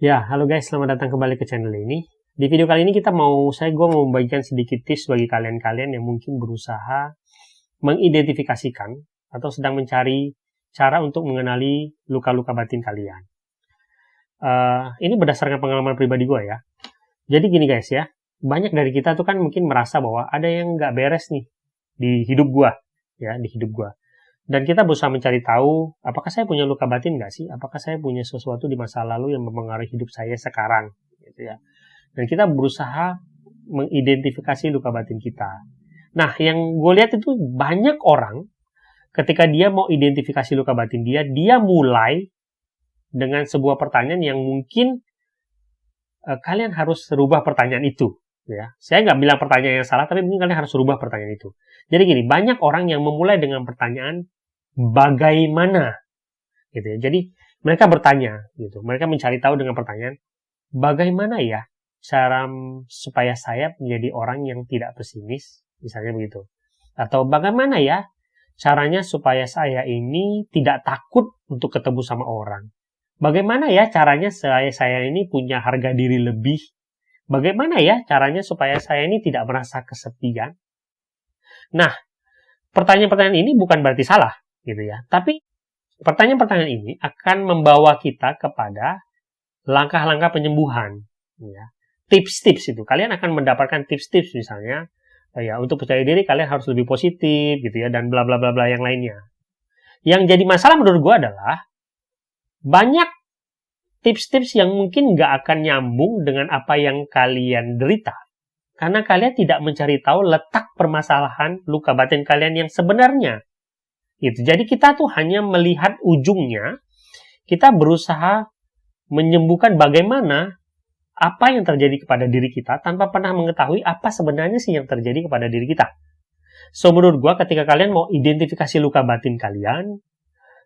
Ya, halo guys, selamat datang kembali ke channel ini. Di video kali ini gue mau membagikan sedikit tips bagi kalian-kalian yang mungkin berusaha mengidentifikasikan atau sedang mencari cara untuk mengenali luka-luka batin kalian. Ini berdasarkan pengalaman pribadi gue ya. Jadi gini guys ya, banyak dari kita tuh kan mungkin merasa bahwa ada yang nggak beres nih di hidup gue, ya di hidup gue. Dan kita berusaha mencari tahu, apakah saya punya luka batin nggak sih? Apakah saya punya sesuatu di masa lalu yang mempengaruhi hidup saya sekarang? Gitu ya. Dan kita berusaha mengidentifikasi luka batin kita. Nah, yang gue lihat itu banyak orang, ketika dia mau identifikasi luka batin dia mulai dengan sebuah pertanyaan yang mungkin kalian harus rubah pertanyaan itu. Ya, saya nggak bilang pertanyaan yang salah, tapi mungkin kalian harus rubah pertanyaan itu. Jadi gini, banyak orang yang memulai dengan pertanyaan bagaimana, gitu ya. Jadi mereka bertanya, gitu. Mereka mencari tahu dengan pertanyaan, bagaimana ya cara supaya saya menjadi orang yang tidak pesimis, misalnya begitu. Atau bagaimana ya caranya supaya saya ini tidak takut untuk ketemu sama orang. Bagaimana ya caranya saya ini punya harga diri lebih. Bagaimana ya caranya supaya saya ini tidak merasa kesepian? Nah, pertanyaan-pertanyaan ini bukan berarti salah, gitu ya. Tapi pertanyaan-pertanyaan ini akan membawa kita kepada langkah-langkah penyembuhan, ya. Tips-tips itu, kalian akan mendapatkan tips-tips misalnya, ya untuk percaya diri kalian harus lebih positif, gitu ya, dan bla bla bla bla yang lainnya. Yang jadi masalah menurut gue adalah banyak tips-tips yang mungkin nggak akan nyambung dengan apa yang kalian derita. Karena kalian tidak mencari tahu letak permasalahan luka batin kalian yang sebenarnya. Gitu. Jadi kita tuh hanya melihat ujungnya, kita berusaha menyembuhkan bagaimana apa yang terjadi kepada diri kita tanpa pernah mengetahui apa sebenarnya sih yang terjadi kepada diri kita. So, menurut gue ketika kalian mau identifikasi luka batin kalian,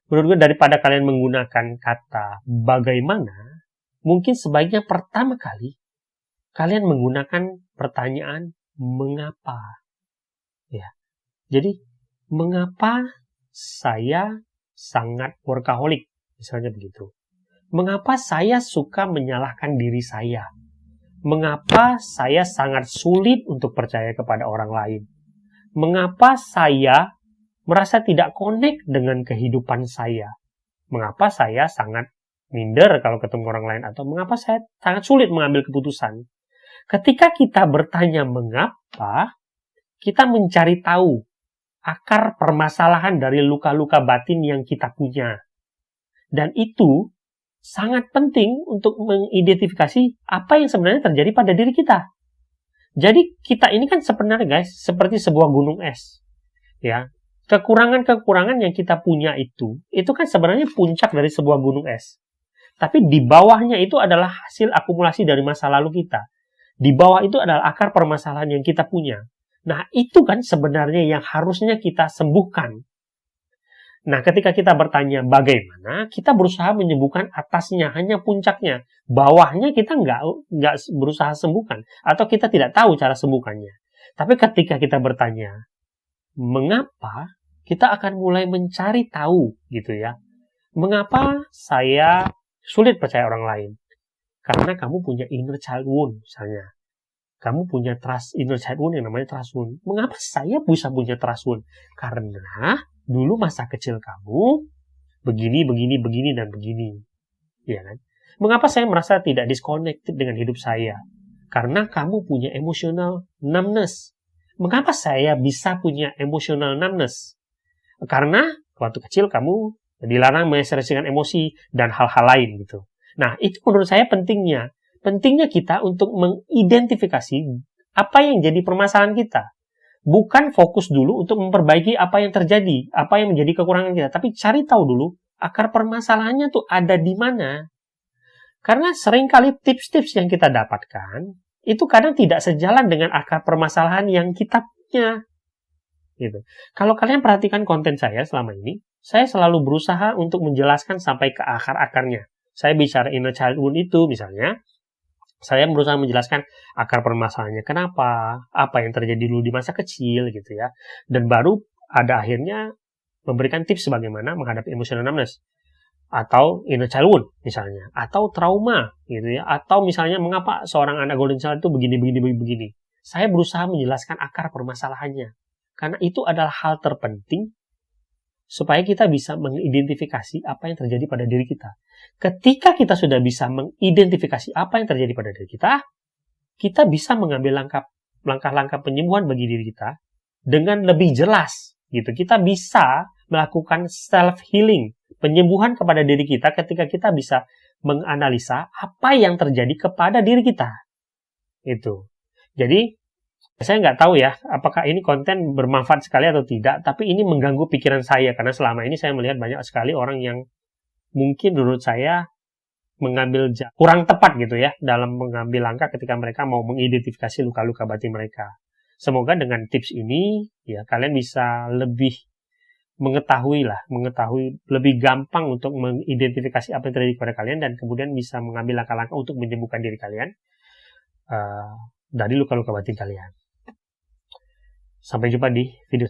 menurut gue daripada kalian menggunakan kata bagaimana, mungkin sebaiknya pertama kali kalian menggunakan pertanyaan mengapa. Ya. Jadi, mengapa saya sangat workaholic? Misalnya begitu. Mengapa saya suka menyalahkan diri saya? Mengapa saya sangat sulit untuk percaya kepada orang lain? Mengapa saya merasa tidak connect dengan kehidupan saya? Mengapa saya sangat minder kalau ketemu orang lain? Atau mengapa saya sangat sulit mengambil keputusan? Ketika kita bertanya mengapa, kita mencari tahu akar permasalahan dari luka-luka batin yang kita punya. Dan itu sangat penting untuk mengidentifikasi apa yang sebenarnya terjadi pada diri kita. Jadi kita ini kan sebenarnya guys, seperti sebuah gunung es. Ya, kekurangan-kekurangan yang kita punya itu kan sebenarnya puncak dari sebuah gunung es. Tapi di bawahnya itu adalah hasil akumulasi dari masa lalu kita. Di bawah itu adalah akar permasalahan yang kita punya. Nah, itu kan sebenarnya yang harusnya kita sembuhkan. Nah, ketika kita bertanya bagaimana, kita berusaha menyembuhkan atasnya, hanya puncaknya. Bawahnya kita nggak berusaha sembuhkan. Atau kita tidak tahu cara sembuhkannya. Tapi ketika kita bertanya mengapa, kita akan mulai mencari tahu, gitu ya. Mengapa saya sulit percaya orang lain? Karena kamu punya inner child wound, misalnya. Kamu punya inner child wound yang namanya trust wound. Mengapa saya bisa punya trust wound? Karena dulu masa kecil kamu begini, dan begini. Ya kan? Mengapa saya merasa tidak disconnected dengan hidup saya? Karena kamu punya emotional numbness. Mengapa saya bisa punya emotional numbness? Karena waktu kecil kamu dilarang mengekspresikan emosi dan hal-hal lain gitu. Nah, itu menurut saya pentingnya. Pentingnya kita untuk mengidentifikasi apa yang jadi permasalahan kita. Bukan fokus dulu untuk memperbaiki apa yang terjadi, apa yang menjadi kekurangan kita. Tapi cari tahu dulu akar permasalahannya tuh ada di mana. Karena seringkali tips-tips yang kita dapatkan, itu kadang tidak sejalan dengan akar permasalahan yang kita punya. Gitu. Kalau kalian perhatikan konten saya selama ini, saya selalu berusaha untuk menjelaskan sampai ke akar-akarnya. Saya bicara inner child wound itu misalnya, saya berusaha menjelaskan akar permasalahannya kenapa, apa yang terjadi dulu di masa kecil gitu ya. Dan baru ada akhirnya memberikan tips bagaimana menghadapi emotional numbness. atau inner child wound misalnya, atau trauma gitu ya, atau misalnya mengapa seorang anak golden child itu begini. Saya berusaha menjelaskan akar permasalahannya, karena itu adalah hal terpenting supaya kita bisa mengidentifikasi apa yang terjadi pada diri kita. Ketika kita sudah bisa mengidentifikasi apa yang terjadi pada diri kita bisa mengambil langkah-langkah penyembuhan bagi diri kita dengan lebih jelas gitu. Kita bisa melakukan self healing, penyembuhan kepada diri kita ketika kita bisa menganalisa apa yang terjadi kepada diri kita. Itu. Jadi, saya nggak tahu ya, apakah ini konten bermanfaat sekali atau tidak, tapi ini mengganggu pikiran saya, karena selama ini saya melihat banyak sekali orang yang mungkin menurut saya mengambil kurang tepat gitu ya, dalam mengambil langkah ketika mereka mau mengidentifikasi luka-luka batin mereka. Semoga dengan tips ini, ya kalian bisa lebih mengetahui lebih gampang untuk mengidentifikasi apa yang terjadi kepada kalian dan kemudian bisa mengambil langkah-langkah untuk menyembuhkan diri kalian dari luka-luka batin kalian. Sampai jumpa di video